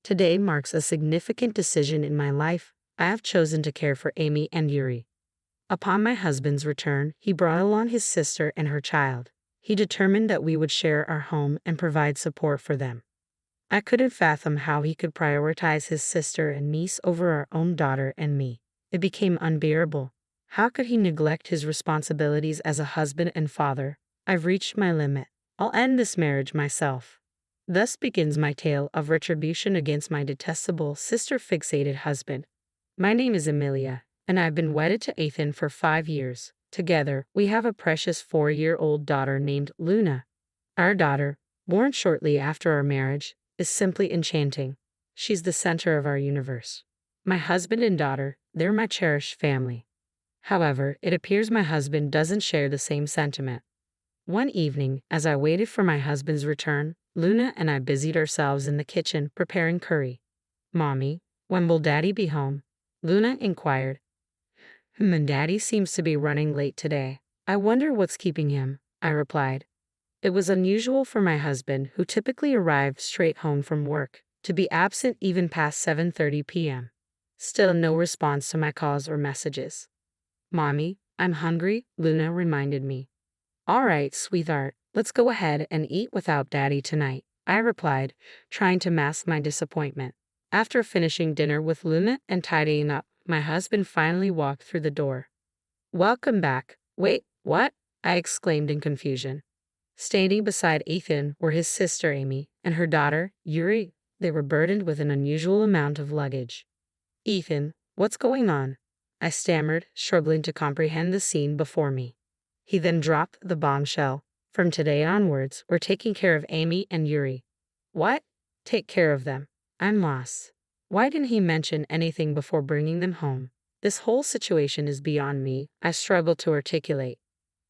Today marks a significant decision in my life. I have chosen to care for Amy and Yuri. Upon my husband's return, he brought along his sister and her child. He determined that we would share our home and provide support for them. I couldn't fathom how he could prioritize his sister and niece over our own daughter and me. It became unbearable. How could he neglect his responsibilities as a husband and father? I've reached my limit. I'll end this marriage myself. Thus begins my tale of retribution against my detestable sister-fixated husband. My name is Emilia, and I've been wedded to Ethan for 5 years. Together, we have a precious 4-year-old daughter named Luna. Our daughter, born shortly after our marriage, is simply enchanting. She's the center of our universe. My husband and daughter, they're my cherished family. However, it appears my husband doesn't share the same sentiment. One evening, as I waited for my husband's return, Luna and I busied ourselves in the kitchen preparing curry. "Mommy, when will Daddy be home?" Luna inquired. And Daddy seems to be running late today. I wonder what's keeping him," I replied. It was unusual for my husband, who typically arrived straight home from work, to be absent even past 7:30 p.m. Still no response to my calls or messages. "Mommy, I'm hungry," Luna reminded me. "All right, sweetheart, let's go ahead and eat without Daddy tonight," I replied, trying to mask my disappointment. After finishing dinner with Luna and tidying up, my husband finally walked through the door. "Welcome back." "Wait, what?" I exclaimed in confusion. Standing beside Ethan were his sister Amy and her daughter, Yuri. They were burdened with an unusual amount of luggage. "Ethan, what's going on?" I stammered, struggling to comprehend the scene before me. He then dropped the bombshell. "From today onwards, we're taking care of Amy and Yuri." "What? Take care of them?" I'm lost. Why didn't he mention anything before bringing them home? This whole situation is beyond me, I struggled to articulate.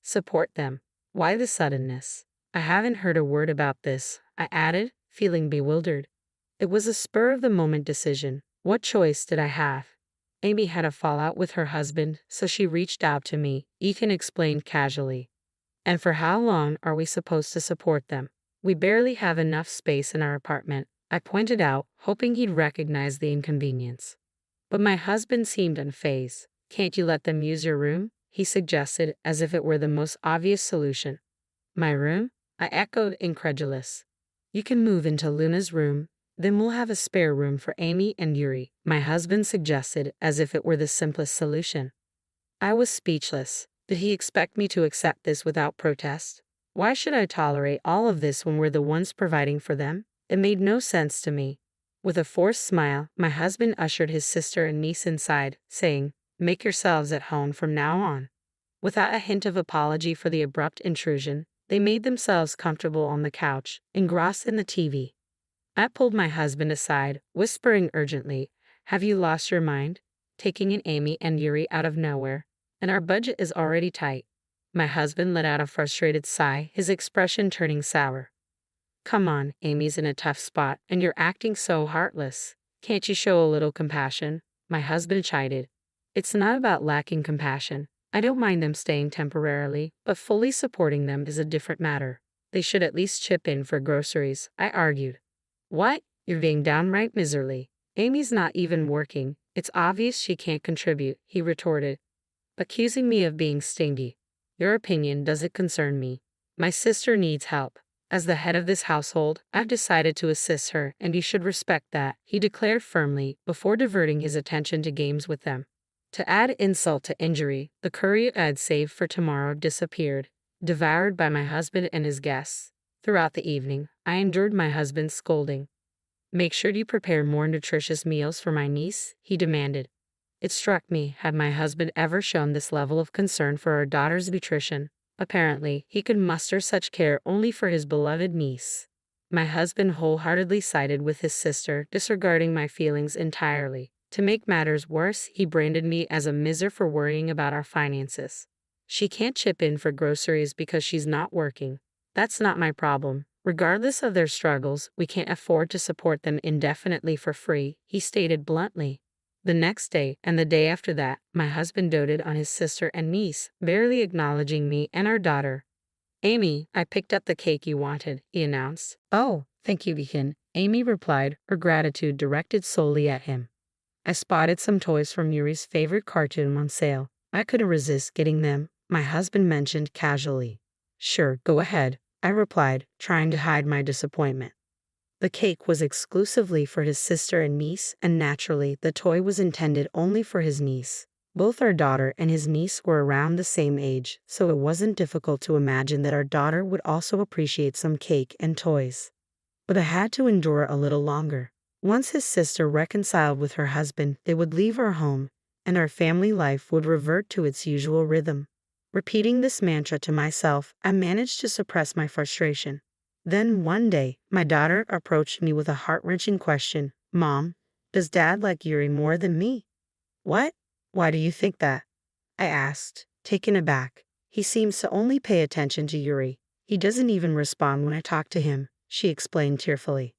"Support them." Why the suddenness? "I haven't heard a word about this," I added, feeling bewildered. It was a spur-of-the-moment decision. What choice did I have? Amy had a fallout with her husband, so she reached out to me, Ethan explained casually. "And for how long are we supposed to support them? We barely have enough space in our apartment," I pointed out, hoping he'd recognize the inconvenience. But my husband seemed unfazed. "Can't you let them use your room?" he suggested, as if it were the most obvious solution. "My room?" I echoed, incredulous. "You can move into Luna's room, then we'll have a spare room for Amy and Yuri," my husband suggested, as if it were the simplest solution. I was speechless. Did he expect me to accept this without protest? Why should I tolerate all of this when we're the ones providing for them? It made no sense to me. With a forced smile, my husband ushered his sister and niece inside, saying, "Make yourselves at home from now on." Without a hint of apology for the abrupt intrusion, they made themselves comfortable on the couch, engrossed in the TV. I pulled my husband aside, whispering urgently, "Have you lost your mind? Taking in Amy and Yuri out of nowhere, and our budget is already tight." My husband let out a frustrated sigh, his expression turning sour. "Come on, Amy's in a tough spot, and you're acting so heartless. Can't you show a little compassion?" My husband chided. "It's not about lacking compassion. I don't mind them staying temporarily, but fully supporting them is a different matter. They should at least chip in for groceries," I argued. "What? You're being downright miserly. Amy's not even working. It's obvious she can't contribute," he retorted, accusing me of being stingy. "Your opinion doesn't concern me. My sister needs help. As the head of this household, I've decided to assist her, and you should respect that," he declared firmly, before diverting his attention to games with them. To add insult to injury, the curry I'd saved for tomorrow disappeared, devoured by my husband and his guests. Throughout the evening, I endured my husband's scolding. "Make sure you prepare more nutritious meals for my niece," he demanded. It struck me, had my husband ever shown this level of concern for our daughter's nutrition? Apparently, he could muster such care only for his beloved niece. My husband wholeheartedly sided with his sister, disregarding my feelings entirely. To make matters worse, he branded me as a miser for worrying about our finances. "She can't chip in for groceries because she's not working. That's not my problem. Regardless of their struggles, we can't afford to support them indefinitely for free," he stated bluntly. The next day, and the day after that, my husband doted on his sister and niece, barely acknowledging me and our daughter. "Amy, I picked up the cake you wanted," he announced. "Oh, Thank you, Ethan, Amy replied, her gratitude directed solely at him. I spotted some toys from Yuri's favorite cartoon on sale. I couldn't resist getting them, my husband mentioned casually. Sure, go ahead, I replied, trying to hide my disappointment. The cake was exclusively for his sister and niece, and naturally, the toy was intended only for his niece. Both our daughter and his niece were around the same age, so it wasn't difficult to imagine that our daughter would also appreciate some cake and toys. But I had to endure a little longer. Once his sister reconciled with her husband, they would leave our home, and our family life would revert to its usual rhythm. Repeating this mantra to myself, I managed to suppress my frustration. Then one day, my daughter approached me with a heart-wrenching question. Mom, does Dad like Yuri more than me? What? Why do you think that? I asked, taken aback. He seems to only pay attention to Yuri. He doesn't even respond when I talk to him, she explained tearfully.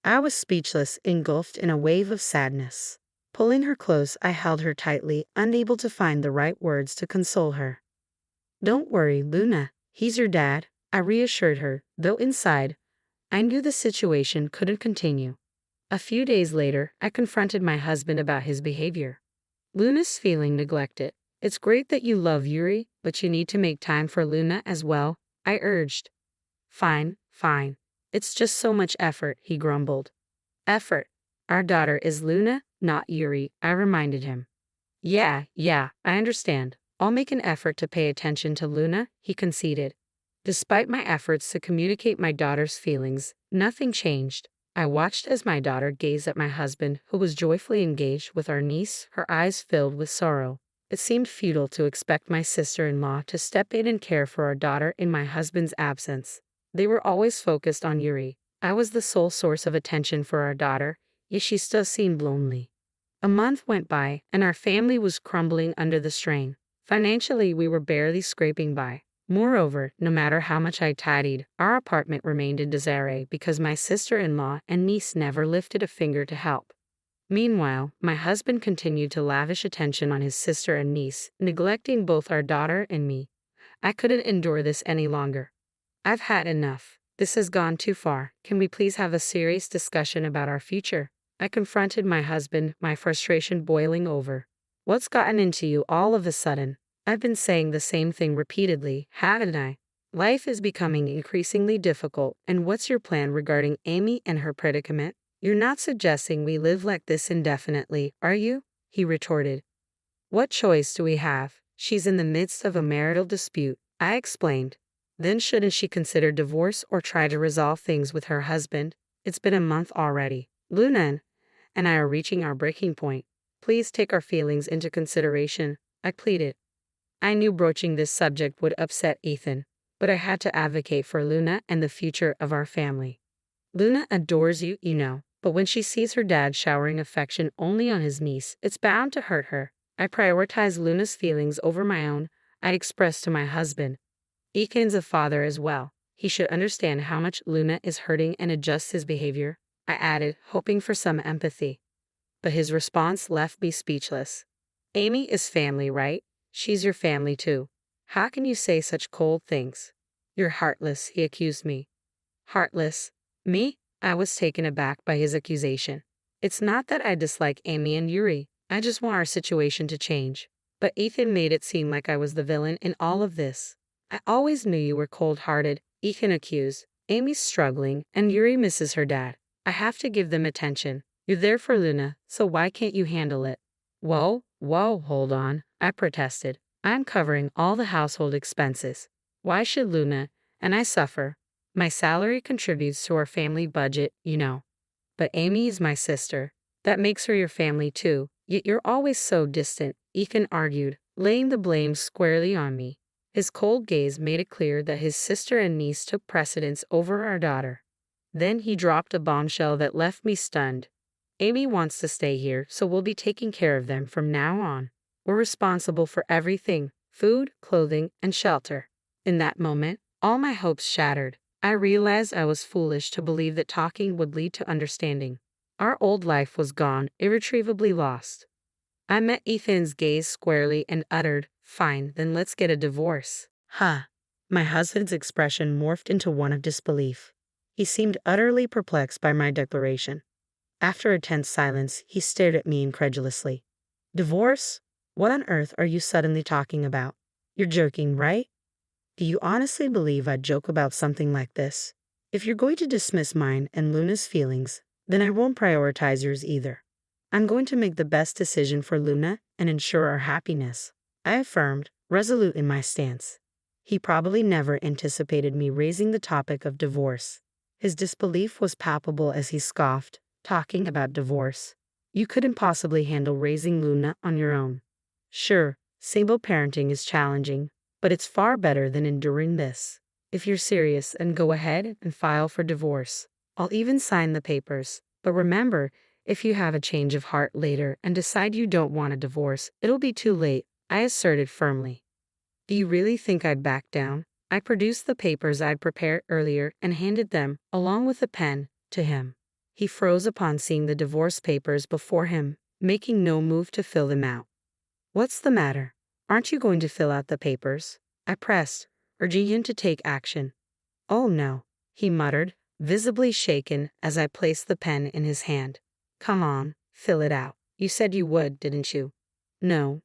I was speechless, engulfed in a wave of sadness. Pulling her close, I held her tightly, unable to find the right words to console her. Don't worry, Luna. He's your dad, I reassured her, though inside, I knew the situation couldn't continue. A few days later, I confronted my husband about his behavior. Luna's feeling neglected. It's great that you love Yuri, but you need to make time for Luna as well, I urged. Fine, fine. It's just so much effort, he grumbled. Effort. Our daughter is Luna, not Yuri, I reminded him. Yeah, I understand. I'll make an effort to pay attention to Luna, he conceded. Despite my efforts to communicate my daughter's feelings, nothing changed. I watched as my daughter gazed at my husband, who was joyfully engaged with our niece, her eyes filled with sorrow. It seemed futile to expect my sister-in-law to step in and care for our daughter in my husband's absence. They were always focused on Yuri. I was the sole source of attention for our daughter, yet she still seemed lonely. A month went by, and our family was crumbling under the strain. Financially, we were barely scraping by. Moreover, no matter how much I tidied, our apartment remained in disarray because my sister-in-law and niece never lifted a finger to help. Meanwhile, my husband continued to lavish attention on his sister and niece, neglecting both our daughter and me. I couldn't endure this any longer. I've had enough. This has gone too far. Can we please have a serious discussion about our future? I confronted my husband, my frustration boiling over. What's gotten into you all of a sudden? I've been saying the same thing repeatedly, haven't I? Life is becoming increasingly difficult, and what's your plan regarding Amy and her predicament? You're not suggesting we live like this indefinitely, are you? He retorted. What choice do we have? She's in the midst of a marital dispute, I explained. Then shouldn't she consider divorce or try to resolve things with her husband? It's been a month already. Luna and I are reaching our breaking point. Please take our feelings into consideration, I pleaded. I knew broaching this subject would upset Ethan, but I had to advocate for Luna and the future of our family. Luna adores you, you know, but when she sees her dad showering affection only on his niece, it's bound to hurt her. I prioritize Luna's feelings over my own, I expressed to my husband. Ethan's a father as well. He should understand how much Luna is hurting and adjust his behavior, I added, hoping for some empathy. But his response left me speechless. Amy is family, right? She's your family too. How can you say such cold things? You're heartless, he accused me. Heartless? Me? I was taken aback by his accusation. It's not that I dislike Amy and Yuri. I just want our situation to change. But Ethan made it seem like I was the villain in all of this. I always knew you were cold-hearted, Ethan accused. Amy's struggling, and Yuri misses her dad. I have to give them attention. You're there for Luna, so why can't you handle it? Whoa, hold on, I protested. I'm covering all the household expenses. Why should Luna and I suffer? My salary contributes to our family budget, you know. But Amy is my sister. That makes her your family too, yet you're always so distant, Ethan argued, laying the blame squarely on me. His cold gaze made it clear that his sister and niece took precedence over our daughter. Then he dropped a bombshell that left me stunned. Amy wants to stay here, so we'll be taking care of them from now on. We're responsible for everything: food, clothing, and shelter. In that moment, all my hopes shattered. I realized I was foolish to believe that talking would lead to understanding. Our old life was gone, irretrievably lost. I met Ethan's gaze squarely and uttered, "Fine, then let's get a divorce." My husband's expression morphed into one of disbelief. He seemed utterly perplexed by my declaration. After a tense silence, he stared at me incredulously. Divorce? What on earth are you suddenly talking about? You're joking, right? Do you honestly believe I'd joke about something like this? If you're going to dismiss mine and Luna's feelings, then I won't prioritize yours either. I'm going to make the best decision for Luna and ensure our happiness, I affirmed, resolute in my stance. He probably never anticipated me raising the topic of divorce. His disbelief was palpable as he scoffed, talking about divorce. You couldn't possibly handle raising Luna on your own. Sure, single parenting is challenging, but it's far better than enduring this. If you're serious, then go ahead and file for divorce. I'll even sign the papers. But remember, if you have a change of heart later and decide you don't want a divorce, it'll be too late, I asserted firmly. Do you really think I'd back down? I produced the papers I'd prepared earlier and handed them, along with a pen, to him. He froze upon seeing the divorce papers before him, making no move to fill them out. What's the matter? Aren't you going to fill out the papers? I pressed, urging him to take action. Oh no, he muttered, visibly shaken as I placed the pen in his hand. Come on, fill it out. You said you would, didn't you? No,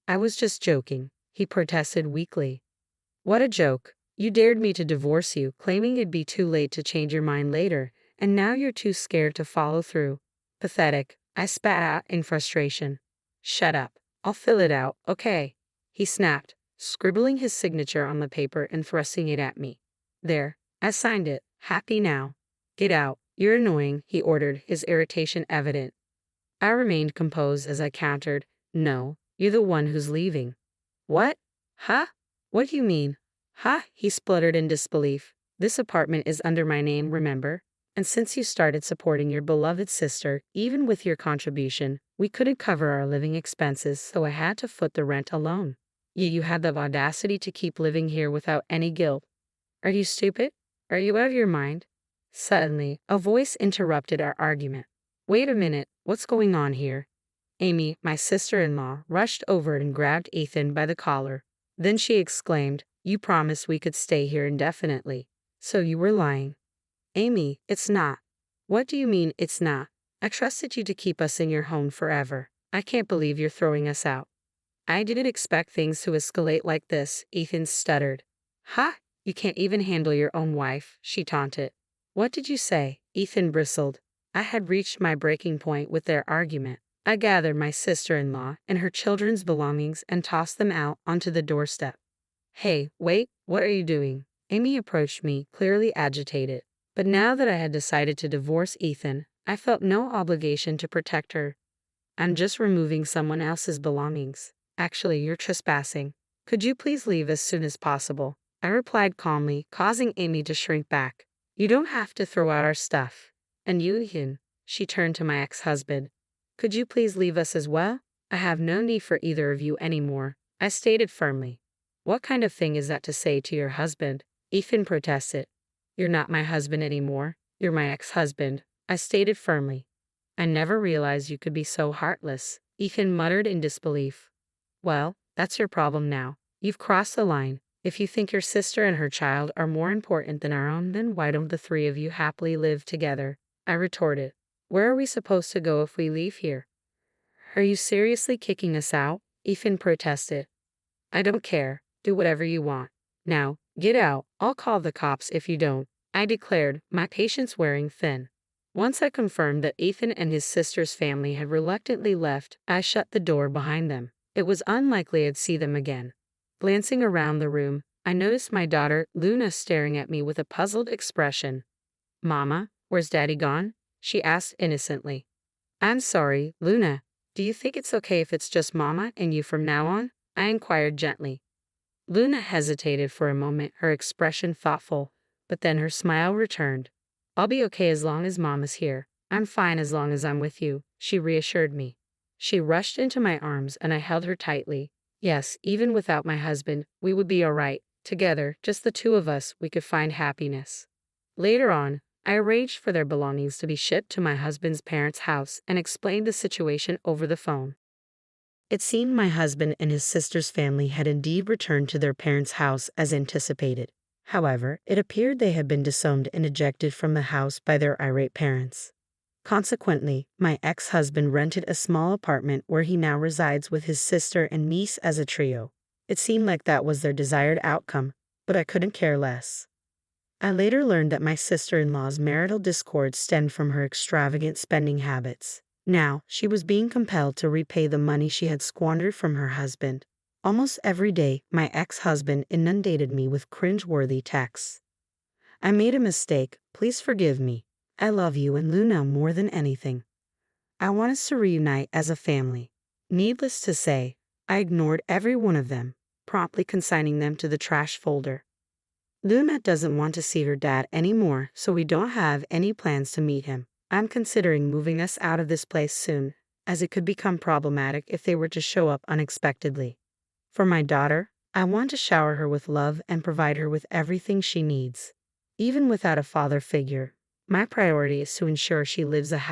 I was just joking, he protested weakly. What a joke. You dared me to divorce you, claiming it'd be too late to change your mind later, and now you're too scared to follow through. Pathetic, I spat out in frustration. Shut up. I'll fill it out, okay? He snapped, scribbling his signature on the paper and thrusting it at me. There, I signed it, happy now. Get out, you're annoying, he ordered, his irritation evident. I remained composed as I countered, no, you're the one who's leaving. What? Huh? What do you mean? Huh? He spluttered in disbelief. This apartment is under my name, remember? And since you started supporting your beloved sister, even with your contribution, we couldn't cover our living expenses, so I had to foot the rent alone. You had the audacity to keep living here without any guilt. Are you stupid? Are you out of your mind? Suddenly, a voice interrupted our argument. Wait a minute, what's going on here? Amy, my sister-in-law, rushed over and grabbed Ethan by the collar. Then she exclaimed, You promised we could stay here indefinitely. So you were lying. Amy, it's not. What do you mean, it's not? I trusted you to keep us in your home forever. I can't believe you're throwing us out. I didn't expect things to escalate like this, Ethan stuttered. Ha! You can't even handle your own wife, she taunted. What did you say? Ethan bristled. I had reached my breaking point with their argument. I gathered my sister-in-law and her children's belongings and tossed them out onto the doorstep. Hey, wait, what are you doing? Amy approached me, clearly agitated. But now that I had decided to divorce Ethan, I felt no obligation to protect her. I'm just removing someone else's belongings. Actually, you're trespassing. Could you please leave as soon as possible? I replied calmly, causing Amy to shrink back. You don't have to throw out our stuff. And you, Ethan, she turned to my ex-husband. Could you please leave us as well? I have no need for either of you anymore, I stated firmly. What kind of thing is that to say to your husband? Ethan protested. You're not my husband anymore. You're my ex-husband, I stated firmly. I never realized you could be so heartless, Ethan muttered in disbelief. Well, that's your problem now. You've crossed the line. If you think your sister and her child are more important than our own, then why don't the three of you happily live together? I retorted. Where are we supposed to go if we leave here? Are you seriously kicking us out? Ethan protested. I don't care. Do whatever you want. Now, get out. I'll call the cops if you don't, I declared, my patience wearing thin. Once I confirmed that Ethan and his sister's family had reluctantly left, I shut the door behind them. It was unlikely I'd see them again. Glancing around the room, I noticed my daughter, Luna, staring at me with a puzzled expression. Mama, where's Daddy gone? She asked innocently. I'm sorry, Luna. Do you think it's okay if it's just Mama and you from now on? I inquired gently. Luna hesitated for a moment, her expression thoughtful, but then her smile returned. I'll be okay as long as Mama's here. I'm fine as long as I'm with you, she reassured me. She rushed into my arms and I held her tightly. Yes, even without my husband, we would be all right. Together, just the two of us, we could find happiness. Later on, I arranged for their belongings to be shipped to my husband's parents' house and explained the situation over the phone. It seemed my husband and his sister's family had indeed returned to their parents' house as anticipated. However, it appeared they had been disowned and ejected from the house by their irate parents. Consequently, my ex-husband rented a small apartment where he now resides with his sister and niece as a trio. It seemed like that was their desired outcome, but I couldn't care less. I later learned that my sister-in-law's marital discord stemmed from her extravagant spending habits. Now, she was being compelled to repay the money she had squandered from her husband. Almost every day, my ex-husband inundated me with cringe-worthy texts. "I made a mistake, please forgive me. I love you and Luna more than anything. I want us to reunite as a family." Needless to say, I ignored every one of them, promptly consigning them to the trash folder. Luna doesn't want to see her dad anymore, so we don't have any plans to meet him. I'm considering moving us out of this place soon, as it could become problematic if they were to show up unexpectedly. For my daughter, I want to shower her with love and provide her with everything she needs. Even without a father figure, my priority is to ensure she lives a happy